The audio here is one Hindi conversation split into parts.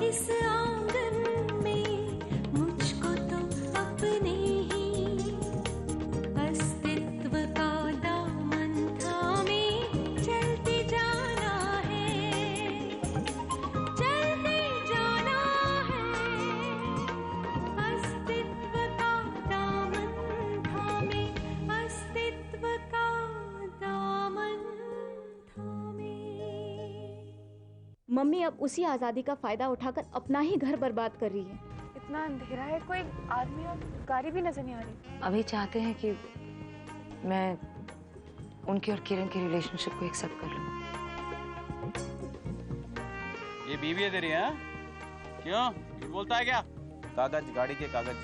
इस आंगन में मुझको तो अपने ही अस्तित्व का दामन थामे चलते जाना है, चलते जाना है। अस्तित्व का दामन थामे, अस्तित्व का दामन थामे। मम्मी अब उसी आजादी का फायदा उठाकर अपना ही घर बर्बाद कर रही है। इतना अंधेरा है, कोई आदमी और गाड़ी भी नजर नहीं आ रही। अभी चाहते हैं कि मैं उनकी और किरण के रिलेशनशिप को एक्सेप्ट कर लूं। ये बीवी है तेरी? हाँ क्यों, ये बोलता है क्या? कागज, गाड़ी के कागज।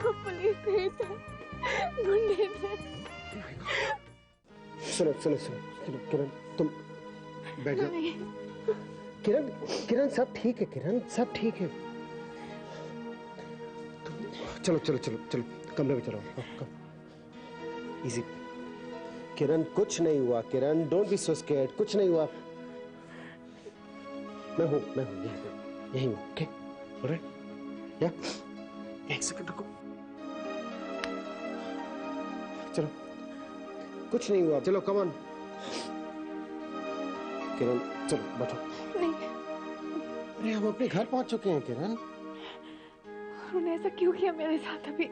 पुलिस नहीं था, गुंडे थे। सुनो सुनो सुनो किरण, तुम बैठ जाओ। किरण किरण सब ठीक है, किरण सब ठीक है। चलो चलो चलो चलो कमरे में चलो। इजी किरण, कुछ नहीं हुआ किरण, डोंट बी सो स्कैर्ड, कुछ नहीं हुआ। मैं हूं यही हूं। ओके ऑलराइट, या एक सेकंड रुको। चलो कुछ नहीं हुआ, चलो कम ऑन। किरण चलो बैठो। नहीं, अरे हम अपने घर पहुंच चुके हैं किरण। उन्होंने ऐसा क्यों किया मेरे साथ अभी?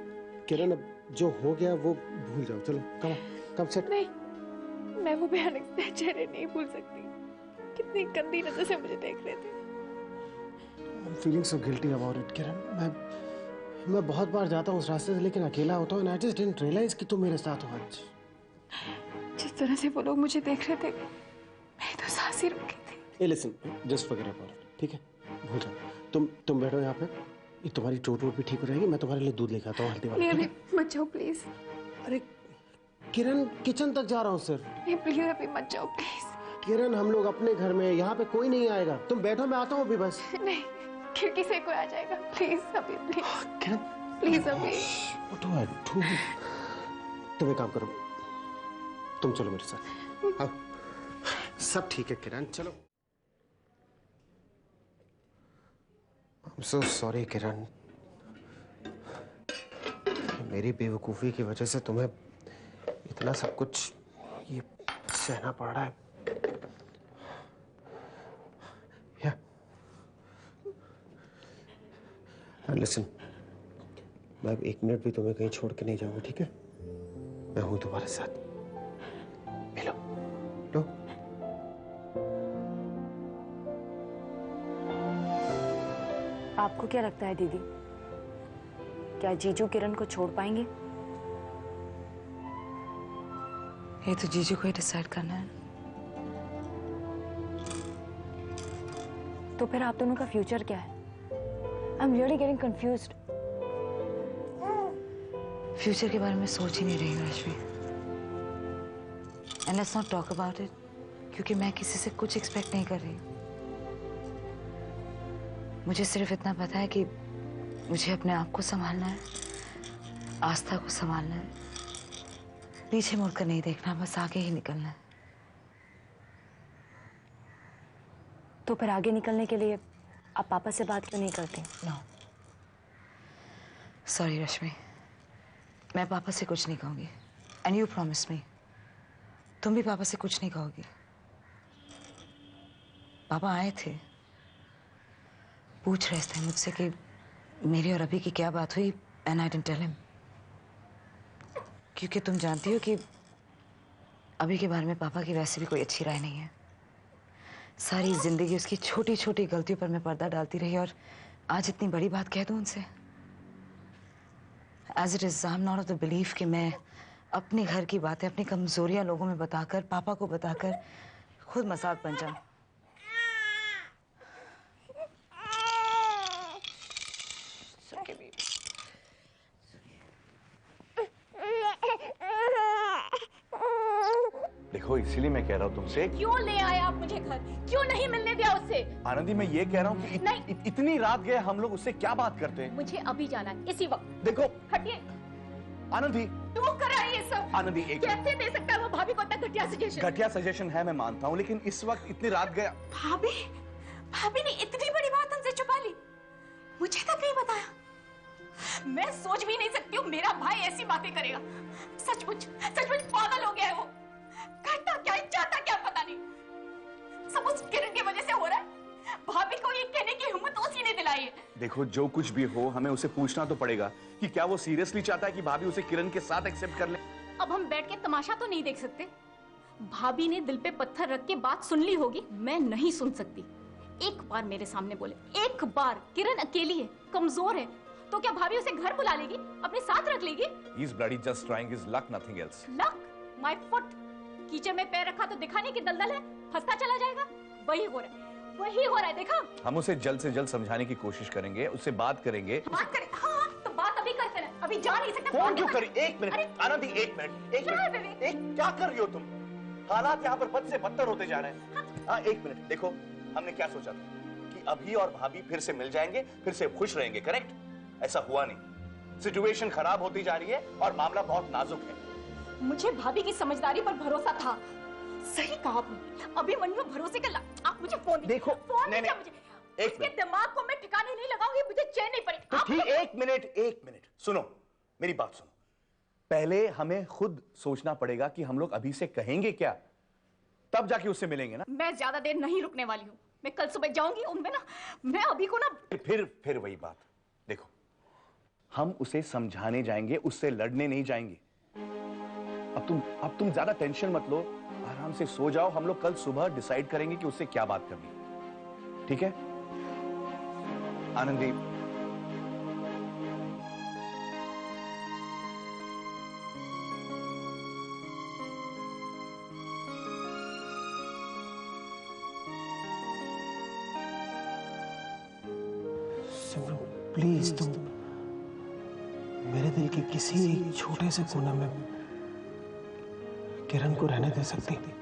किरण अब जो हो गया वो भूल जाओ, चलो कम सेट। नहीं, मैं वो भयानक चेहरे नहीं भूल सकती। कितनी गंदी नजर से मुझे देख रहे थे। I'm feeling so guilty about it, किरण। मैं बहुत बार जाता हूँ उस रास्ते से, लेकिन अकेला होता हूँ and I just didn't realize कि तुम मेरे साथ हो आज। जिस तरह से वो लोग मुझे देख रहे थे, मैं तो सांस ही रुकी थी। Hey, listen, just forget about it, ठीक है? भूल जाओ। तुम बैठो यहाँ पे, ये तुम्हारी चोट भी ठीक हो जाएगी। मैं तुम्हारे लिए दूध लेकर आता हूँ हल्दी वाला। नहीं, मत जाओ प्लीज। अरे किरण, किचन तक जा रहा हूँ सिर्फ। नहीं प्लीज, अभी मत जाओ प्लीज। किरण, हम लोग अपने घर में, यहाँ पे कोई नहीं आएगा। तुम बैठो, मैं आता हूँ अभी बस। नहीं, खिड़की से कोई आ जाएगा। प्लीज अभी, प्लीज किरण प्लीज अभी। तुम एक काम करो, तुम चलो मेरे साथ। आओ, सब ठीक है किरण, चलो। I'm so sorry किरण, मेरी बेवकूफी की वजह से तुम्हें इतना सब कुछ ये सहना पड़ रहा है। लिसन, मैं अब 1 मिनट भी तुम्हें कहीं छोड़ के नहीं जाऊंगा, ठीक है? मैं हूं तुम्हारे साथ। मिलो लो। आपको क्या लगता है दीदी, क्या जीजू किरण को छोड़ पाएंगे? ये तो जीजू को ही डिसाइड करना है। तो फिर आप दोनों का फ्यूचर क्या है? I am really getting confused. Future के बारे में सोच ही नहीं रही हूँ Rashmi. And let's not talk about it, क्योंकि मैं किसी से कुछ एक्सपेक्ट नहीं कर रही हूँ। मुझे सिर्फ इतना पता है कि मुझे अपने आप को संभालना है, आस्था को संभालना है, पीछे मुड़कर नहीं देखना, बस आगे ही निकलना है। तो फिर आगे निकलने के लिए आप पापा से बात क्यों नहीं करते? नो सॉरी रश्मि, मैं पापा से कुछ नहीं कहूंगी। एंड यू प्रॉमिस मी, तुम भी पापा से कुछ नहीं कहोगी। पापा आए थे, पूछ रहे थे मुझसे कि मेरी और अभी की क्या बात हुई, and I didn't tell him. क्योंकि तुम जानती हो कि अभी के बारे में पापा की वैसे भी कोई अच्छी राय नहीं है। सारी जिंदगी उसकी छोटी छोटी गलतियों पर मैं पर्दा डालती रही, और आज इतनी बड़ी बात कह दूं उनसे। As it is I am not of the belief कि मैं अपने घर की बातें, अपनी कमजोरियां लोगों में बताकर, पापा को बताकर खुद मजाक बन जाऊं। देखो, इसीलिए मैं कह रहा हूँ तुमसे, क्यों ले आए आप मुझे घर? क्यों नहीं मिलने दिया उससे? आनंदी, मैं ये कह रहा हूँ कि इतनी रात गए हम लोग, उससे क्या बात करते हैं? मुझे अभी जाना है, इसी वक्त। देखो हटिए। आनंदी, तू करा ये सब। आनंदी, एक कैसे दे सकता है वो भाभी को इतना घटिया सजेशन? घटिया सजेशन है, मैं मानता हूँ, लेकिन इस वक्त इतनी रात गया। भाभी? भाभी ने इतनी बड़ी बात हमसे छुपा ली, मुझे तक नहीं बताया। मैं सोच भी नहीं सकती हूँ मेरा भाई ऐसी बातें करेगा। सचमुच पागल हो गया है वो। करता क्या है, चाहता क्या पता नहीं। सब उस किरण की वजह से हो रहा है। भाभी को ये कहने की हिम्मत उसी ने दिलाई है। देखो, जो कुछ भी हो हमें उसे पूछना तो पड़ेगा कि क्या वो सीरियसली चाहता है कि भाभी उसे किरण के साथ एक्सेप्ट कर ले। अब हम बैठ के तमाशा तो नहीं देख सकते। भाभी ने दिल पे पत्थर रख के बात सुन ली होगी, मैं नहीं सुन सकती। एक बार मेरे सामने बोले, एक बार। किरण अकेली है, कमजोर है, तो क्या भाभी उसे घर बुला लेगी, अपने साथ रख लेगी? He is bloody just trying his luck, nothing else. Luck, my foot. कीचड़ में पैर रखा तो दिखा नहीं कि दलदल है, फंसता चला जाएगा। वही हो रहा है, देखा? हम उसे जल्द से जल्द समझाने की कोशिश करेंगे, उससे बात करेंगे। बात करें? हाँ, तो बात अभी करते हैं। अभी जा नहीं सकते। फोन क्यों करी? एक मिनट आनंदी, एक मिनट। क्या कर रही हो तुम? हालात यहाँ पर बद से बदतर होते जा रहे हैं। हाँ, एक मिनट। देखो, हमने क्या सोचा था कि अभी और भाभी फिर से मिल जाएंगे, फिर से खुश रहेंगे, करेक्ट? ऐसा हुआ नहीं। सिचुएशन खराब होती जा रही है और मामला बहुत नाजुक है। मुझे भाभी की समझदारी पर भरोसा था। सही कहा आपने। अभी मन में भरोसे का आप मुझे फोन देखो, फोन नहीं, मुझे इसके दिमाग को मैं ठिकाने नहीं लगाऊंगी, मुझे चैन नहीं पड़ेगी। तो ठीक, एक मिनट सुनो, मेरी बात सुनो। पहले हमें खुद सोचना पड़ेगा कि हम लोग अभी से कहेंगे क्या, तब जाके उससे मिलेंगे ना। मैं ज्यादा देर नहीं रुकने वाली हूँ। मैं कल सुबह जाऊंगी उनमें ना। मैं अभी को ना फिर वही बात। देखो, हम उसे समझाने जाएंगे, उससे लड़ने नहीं जाएंगे। अब तुम ज्यादा टेंशन मत लो, आराम से सो जाओ। हम लोग कल सुबह डिसाइड करेंगे कि उससे क्या बात करनी है, ठीक है? आनंदी, सिमरन प्लीज, तुम मेरे दिल के किसी एक छोटे से कोने में किरण को रहने दे सकती थी।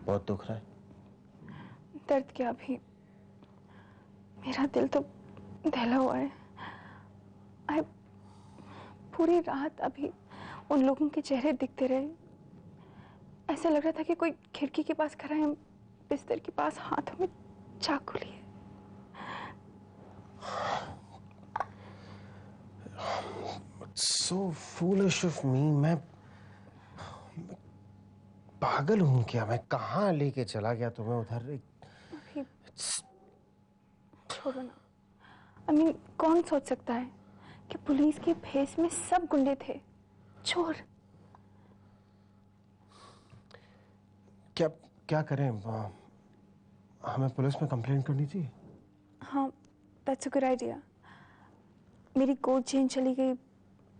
बहुत दुख रहा है। दर्द क्या, अभी मेरा दिल तो दहला हुआ है। पूरी रात अभी उन लोगों के चेहरे दिखते रहे। ऐसा लग रहा था कि कोई खिड़की के पास खड़ा है, बिस्तर के पास हाथों में चाकू लिए। So foolish of me। मैं पागल हूँ क्या? मैं कहाँ लेके चला गया तुम्हें उधर? छोड़ो ना। कौन सोच सकता है कि पुलिस के भेस में सब गुंडे थे, चोर। क्या करें? हमें पुलिस में कंप्लेंट करनी चाहिए। हाँ, दैट्स अ गुड आइडिया। मेरी कोट चेन चली गई,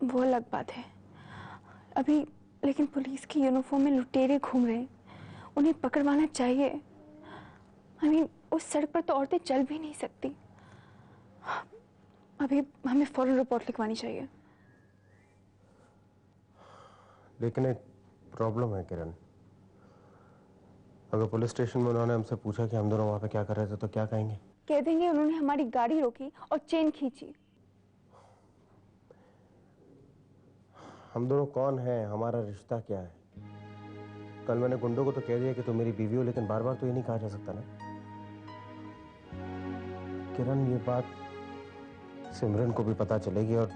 वो अलग बात है अभी, लेकिन पुलिस की यूनिफॉर्म में लुटेरे घूम रहे हैं, उन्हें पकड़वाना चाहिए। उस सड़क पर तो औरतें चल भी नहीं सकती। अभी हमें फौरन रिपोर्ट लिखवानी चाहिए। लेकिन एक प्रॉब्लम है किरण। अगर पुलिस स्टेशन में उन्होंने हमसे पूछा कि हम दोनों वहां पे क्या कर रहे थे तो क्या कहेंगे? कह देंगे उन्होंने हमारी गाड़ी रोकी और चेन खींची। हम दोनों कौन हैं? हमारा रिश्ता क्या है? कल मैंने गुंडों को तो कह दिया कि तुम मेरी बीवी हो, लेकिन बार बार तो ये नहीं कहा जा सकता ना। किरण, ये बात सिमरन को भी पता चलेगी और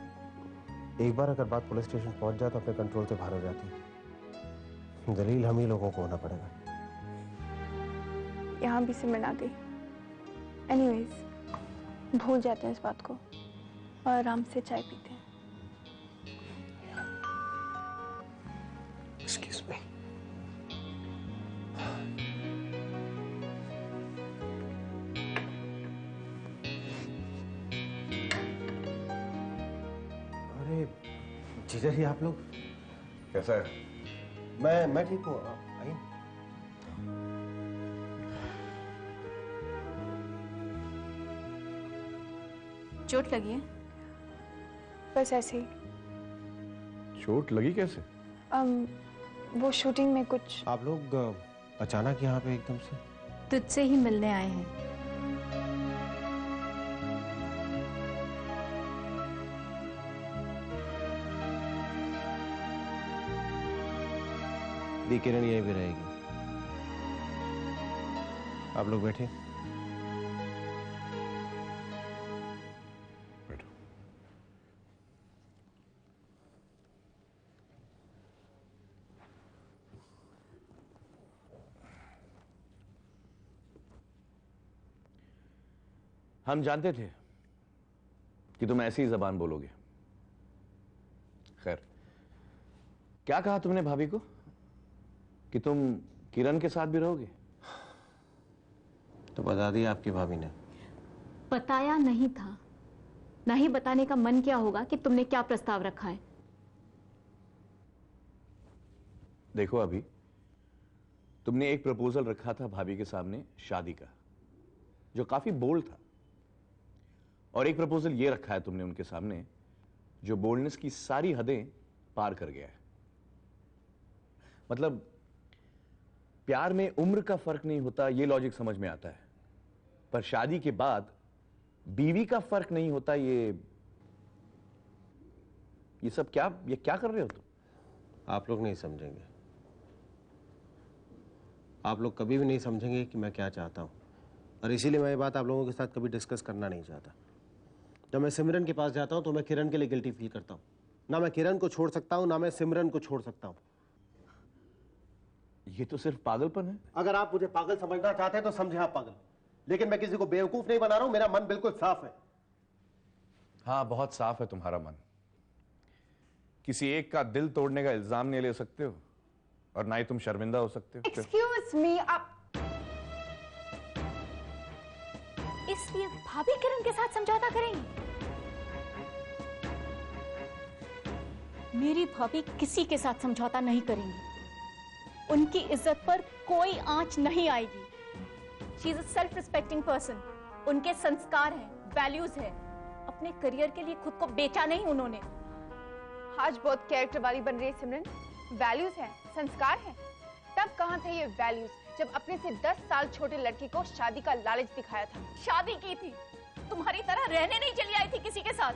एक बार अगर बात पुलिस स्टेशन पहुंच जाए तो अपने कंट्रोल से बाहर हो जाती है। दलील हम ही लोगों को होना पड़ेगा। यहाँ भी सिमरन आ गई। एनीवेज, भूल जाते हैं इस बात को और आराम से चाय पीते हैं। Excuse me। अरे जीजा जी, आप लोग कैसा है? मैं ठीक हूँ। आइए। चोट लगी है? बस ऐसे ही। चोट लगी कैसे? वो शूटिंग में कुछ। आप लोग अचानक यहाँ पे एकदम से? तुझसे ही मिलने आए हैं। दी किरण यहीं भी रहेगी। आप लोग बैठे। बैठो। हम जानते थे कि तुम ऐसी ही जबान बोलोगे। खैर, क्या कहा तुमने भाभी को कि तुम किरण के साथ भी रहोगे? तो बता दिया आपकी भाभी ने। बताया नहीं था, ना ही बताने का मन क्या होगा कि तुमने क्या प्रस्ताव रखा है। देखो अभी, तुमने एक प्रपोजल रखा था भाभी के सामने शादी का, जो काफी बोल्ड था, और एक प्रपोजल ये रखा है तुमने उनके सामने जो बोल्डनेस की सारी हदें पार कर गया है। मतलब प्यार में उम्र का फर्क नहीं होता, यह लॉजिक समझ में आता है, पर शादी के बाद बीवी का फर्क नहीं होता, ये सब क्या कर रहे हो तुम? आप लोग नहीं समझेंगे। आप लोग कभी भी नहीं समझेंगे कि मैं क्या चाहता हूं, और इसीलिए मैं ये बात आप लोगों के साथ कभी डिस्कस करना नहीं चाहता। जब मैं सिमरन के पास जाता हूं तो मैं किरण के लिए गिल्टी फील करता हूं। ना मैं किरण को छोड़ सकता हूं, ना मैं सिमरन को छोड़ सकता हूं। ये तो सिर्फ पागलपन है। अगर आप मुझे पागल समझना चाहते हैं तो समझे आप पागल, लेकिन मैं किसी को बेवकूफ नहीं बना रहा हूं। मेरा मन बिल्कुल साफ है। हाँ, बहुत साफ है तुम्हारा मन। किसी एक का दिल तोड़ने का इल्जाम नहीं ले सकते हो, और ना ही तुम शर्मिंदा हो सकते हो। एक्सक्यूज मी, आप इसलिए भाभी किरण के साथ समझौता करेंगी? मेरी भाभी किसी के साथ समझौता नहीं करेंगी। उनकी इज्जत पर कोई आंच नहीं आएगी। She is a self respecting person. उनके संस्कार हैं, वैल्यूज हैं। अपने करियर के लिए खुद को बेचा नहीं उन्होंने। आज बहुत कैरेक्टर वाली बन रही है सिमरन। वैल्यूज हैं, संस्कार हैं। तब कहाँ थे ये वैल्यूज जब अपने से 10 साल छोटे लड़की को शादी का लालच दिखाया था? शादी की थी, तुम्हारी तरह रहने नहीं चली आई थी किसी के साथ।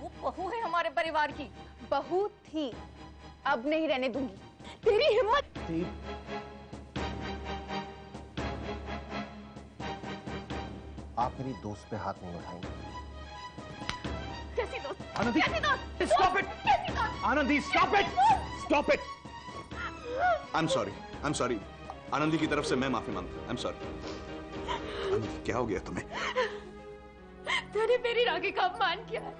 वो बहू है हमारे परिवार की। बहू थी, अब नहीं रहने दूंगी। तेरी हिम्मत! आप मेरी दोस्त पे हाथ नहीं उठाएंगे। कैसी दोस्त? आनंदी, कैसी दोस्त? stop it! कैसी दोस्त? Anandi, stop it! Stop it! I'm sorry. Anandi की तरफ से मैं माफी मांगता हूँ। I'm sorry. आनंदी, क्या हो गया तुम्हें? तूने मेरी राखी का अपमान किया है।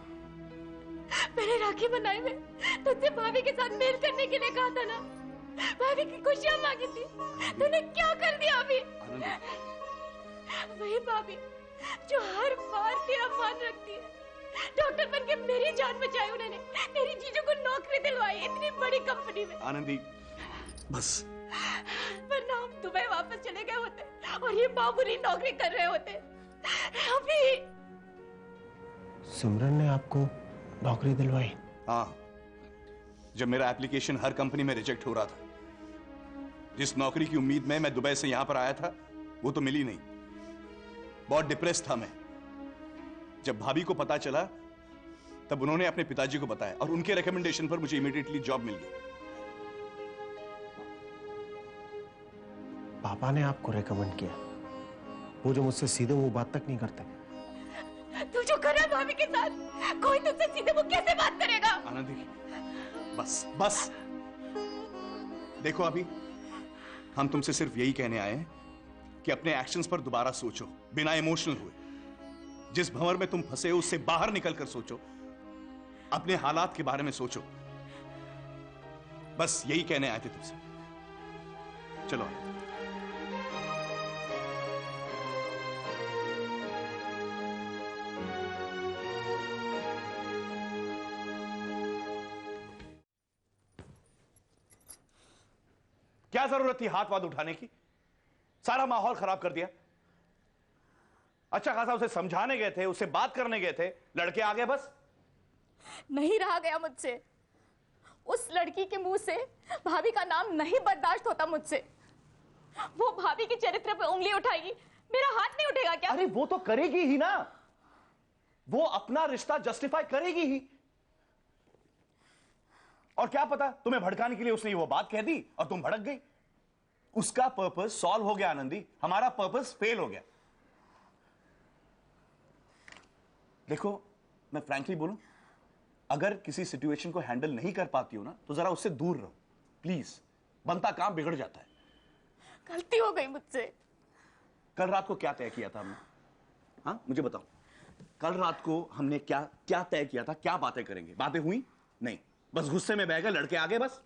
मैंने राखी बनाई में तुझसे भाभी के साथ मेल करने के लिए कहा था ना। भाभी की खुशियां मांगी थी, तूने क्या कर दिया अभी? वही भाभी जो हर बार तेरा मान रखती है। डॉक्टर बन के मेरी जान बचाई उन्होंने। तेरी जीजू को नौकरी दिलवाई इतनी बड़ी कंपनी में। आनंदी, बस। वरना हम दुबई वापस चले गए होते और ये मामूली नौकरी कर रहे होते। अभी सिमरन ने आपको नौकरी दिलवाई? हाँ, जब मेरा एप्लीकेशन हर कंपनी में रिजेक्ट हो रहा था, जिस नौकरी की उम्मीद में मैं दुबई से यहां पर आया था, वो तो मिली नहीं। बहुत डिप्रेस था मैं। जब भाभी को पता चला, तब उन्होंने अपने पिताजी को बताया, और उनके रिकमेंडेशन पर मुझे इमीडिएटली जॉब मिल गई। पापा ने आपको रेकमेंड किया? वो जो मुझसे सीधे मुंह बात तक नहीं करते। तू जो कर रहा है भाभी के साथ, कोई तुझसे सीधे मुंह कैसे बात करेगा? आनंदी, बस। देखो अभी, हम तुमसे सिर्फ यही कहने आए हैं कि अपने एक्शंस पर दोबारा सोचो, बिना इमोशनल हुए। जिस भंवर में तुम फंसे हो उससे बाहर निकलकर सोचो, अपने हालात के बारे में सोचो। बस यही कहने आए थे तुमसे। चलो। क्या जरूरत थी हाथ वाथ उठाने की? सारा माहौल खराब कर दिया। अच्छा खासा उसे समझाने गए थे, उससे बात करने गए थे, लड़के आ गए बस। नहीं रहा गया मुझसे। उस लड़की के मुंह से भाभी का नाम नहीं बर्दाश्त होता मुझसे। वो भाभी के चरित्र पे उंगली उठाएगी, मेरा हाथ नहीं उठेगा क्या? अरे वो तो करेगी ही ना, वो अपना रिश्ता जस्टिफाई करेगी ही। और क्या पता तुम्हें भड़काने के लिए उसने वो बात कह दी और तुम भड़क गई। उसका पर्पस सॉल्व हो गया आनंदी, हमारा पर्पस फेल हो गया। देखो मैं फ्रैंकली बोलूं, अगर किसी सिचुएशन को हैंडल नहीं कर पाती हो ना तो जरा उससे दूर रहो प्लीज, बनता काम बिगड़ जाता है। गलती हो गई मुझसे। कल रात को क्या तय किया था हमने? हाँ मुझे बताओ, कल रात को हमने क्या क्या तय किया था? क्या बातें करेंगे? बातें हुई नहीं, बस गुस्से में बह गए, लड़के आगे बस।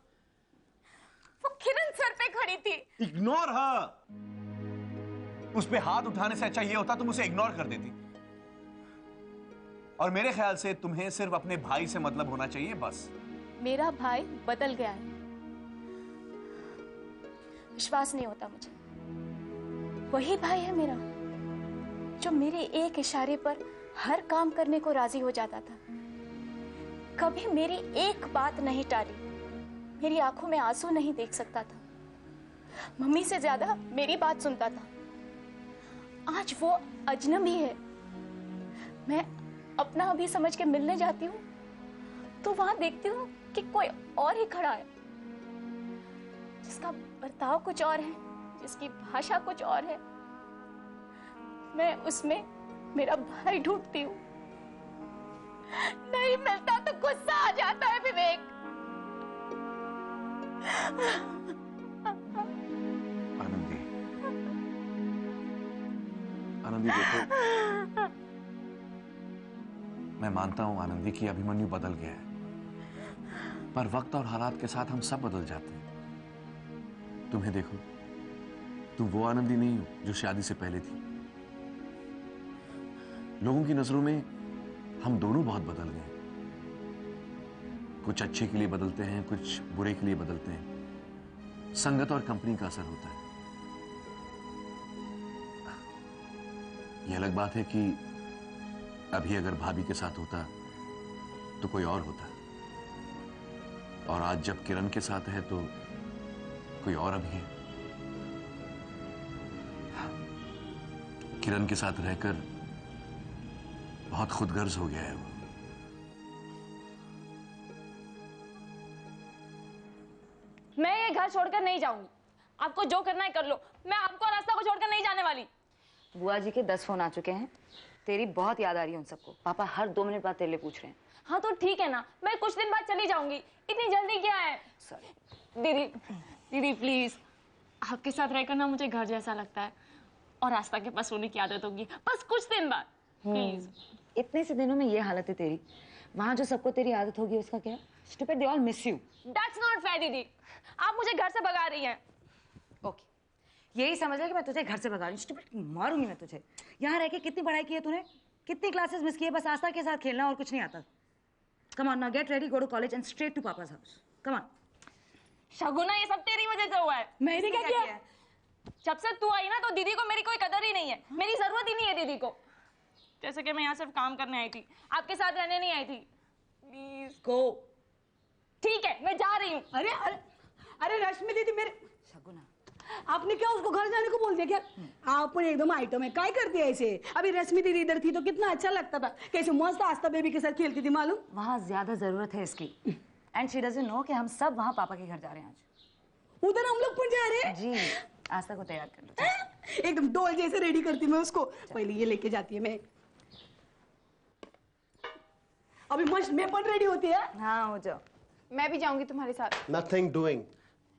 वो किरण सर पे खड़ी थी। Ignore her. उस पे हाथ उठाने से अच्छा ये होता तुम उसे इग्नोर कर देती। और मेरे ख्याल से तुम्हें सिर्फ अपने भाई से मतलब होना चाहिए बस। मेरा भाई बदल गया है, विश्वास नहीं होता मुझे। वही भाई है मेरा जो मेरे एक इशारे पर हर काम करने को राजी हो जाता था, कभी मेरी एक बात नहीं टाली, मेरी आंखों में आंसू नहीं देख सकता था, मम्मी से ज्यादा मेरी बात सुनता था। आज वो अजनबी है। मैं अपना अभी समझ के मिलने जाती हूँ तो वहां देखती हूँ कि कोई और ही खड़ा है, जिसका बर्ताव कुछ और है, जिसकी भाषा कुछ और है। मैं उसमें मेरा भाई ढूंढती हूँ, नहीं मिलता तो गुस्सा आ जाता है विवेक। आनंदी, आनंदी देखो, मैं मानता हूं आनंदी कि अभिमन्यु बदल गया है, पर वक्त और हालात के साथ हम सब बदल जाते हैं। तुम्हें देखो, तुम वो आनंदी नहीं हो जो शादी से पहले थी। लोगों की नजरों में हम दोनों बहुत बदल गए। कुछ अच्छे के लिए बदलते हैं, कुछ बुरे के लिए बदलते हैं। संगत और कंपनी का असर होता है। यह अलग बात है कि अभी अगर भाभी के साथ होता तो कोई और होता, और आज जब किरण के साथ है तो कोई और अभी है। किरण के साथ रहकर बहुत खुदगर्ज हो गया है वो। मैं ये घर छोड़कर नहीं जाऊंगी। आपको जो करना है कर लो, मैं आपको रास्ता को छोड़कर नहीं जाने वाली। बुआ जी के 10 फोन आ चुके हैं, तेरी बहुत याद आ रही है उन सबको। पापा हर 2 मिनट बाद तेरे लिए पूछ रहे हैं। हाँ तो ठीक है ना, मैं कुछ दिन बाद चली जाऊंगी, इतनी जल्दी क्या है? दीदी दीदी प्लीज, आपके साथ रहकर ना मुझे घर जैसा लगता है, और रास्ता के पास सोने की आदत होगी, बस कुछ दिन बाद प्लीज। इतने से दिनों में ये हालत है तेरी, वहां जो सबको तेरी आदत होगी उसका क्या? Stupid, they all miss you. That's not fair दीदी, आप मुझे घर से भगा रही हैं। ओके, यही समझ ले कि मैं तुझे घर से भगा रही हूँ। स्टूपिड, मारूंगी मैं तुझे। यहाँ रह के कितनी पढ़ाई की है तूने? कितनी क्लासेस मिस की है? बस आस्था के साथ खेलना और कुछ नहीं आता। Come on now, get ready, go to college and straight to पापा's हाउस। Come on. शगुना, ये सब तेरी वजह से हुआ है। मैंने क्या किया? जब से तू आई ना तो दीदी को मेरी कोई कदर ही नहीं है, मेरी जरूरत ही नहीं है दीदी को। जैसे कि मैं यहाँ सिर्फ काम करने आई थी, आपके साथ रहने नहीं आई थी। Please go. ठीक है, मैं जा रही हूँ। अरे अरे अरे रश्मि दीदी, मेरे शगुना, आपने क्या उसको घर जाने को बोल दिया क्या? आपने एकदम आइटम है, काय कर दिया ऐसे? अभी रश्मि दीदी इधर थी तो कितना अच्छा लगता था, कैसे मस्त आस्था बेबी के साथ खेलती थी मालूम। वहाँ ज्यादा जरूरत है इसकी, एंड शी डजंट नो कि हम सब वहाँ पापा के घर जा रहे हैं आज। उधर हम लोग पण जा रहे हैं जी, आस्था को तैयार कर लो। एकदम डोल जैसे रेडी करती मैं उसको। पहले ये लेके जाती है, मैं अभी मस्त मैं पण रेडी होती है। हाँ हो जाओ। मैं भी जाऊंगी तुम्हारे साथ। नथिंग डूइंग,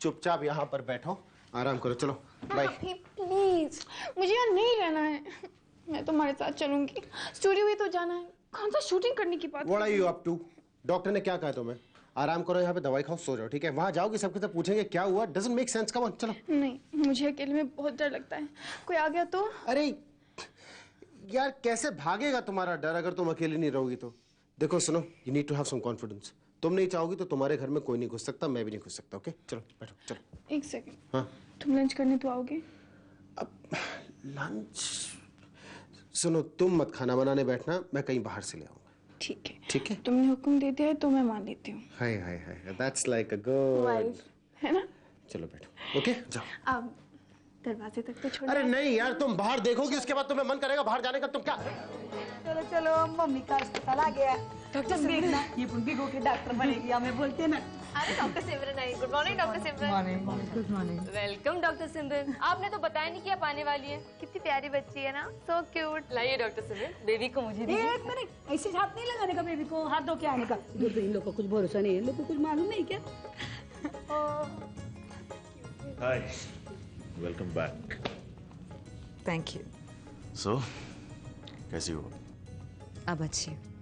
चुपचाप यहाँ पर बैठो, आराम करो। चलो बाय। प्लीज, मुझे यहाँ नहीं रहना है, मैं तुम्हारे साथ चलूंगी। स्टूडियो भी तो जाना है, कौन सा शूटिंग करने की बात? What are you up to? Doctor ने क्या कहा तुम्हें? आराम करो, यहाँ पे दवाई खाओ, सो जाओ, ठीक है? वहां जाओगे सबके सब पूछेंगे क्या हुआ, doesn't make sense. Come on चलो। नहीं, मुझे अकेले में बहुत डर लगता है, कोई आ गया तो? अरे यार, कैसे भागेगा तुम्हारा डर अगर तुम अकेली नहीं रहोगी तो? देखो सुनो, you need to have some confidence. तुम नहीं चाहोगी तो तुम्हारे घर में कोई नहीं घुस सकता, मैं भी नहीं घुस सकता। ओके चलो बैठो। चलो एक सेकंड। हाँ तुम लंच करने तो आओगे? अब लंच सुनो, तुम मत खाना बनाने बैठना, मैं कहीं बाहर से ले आऊंगा। ठीक है, ठीक है? तुमने हुक्म दे दिया है तो मैं मान लेती हूँ। हाय हाय हाय, that's like a good. Wife है ना? चलो बैठो। ओके जाओ। अब दरवाजे तक तो छोड़। अरे नहीं यार, तुम बाहर देखोगे उसके बाद तुम्हें मन करेगा बाहर जाने का। तुम क्या चलो चलो, मम्मी का अस्पताल आ गया। डॉक्टर देखना, ये पुंगी को के डॉक्टर बनेगी, हमें बोलते ना। अरे डॉक्टर सिमरन आई। Good morning doctor Simran. Good morning. Welcome doctor Simran. आपने तो बताया नहीं कि आप आने वाली है। कितनी प्यारी बच्ची है ना, सो क्यूट। लाइए डॉक्टर सिमरन, बेबी को मुझे दीजिए। एक मिनट, ऐसे हाथ नहीं लगाने का बेबी को, हाथ धो के आने का। इधर तो इन लोग को कुछ भरोसा नहीं है, इन लोग को कुछ मालूम नहीं क्या? Hi, welcome back. Thank you. So कैसी हो? अब अच्छी हूँ।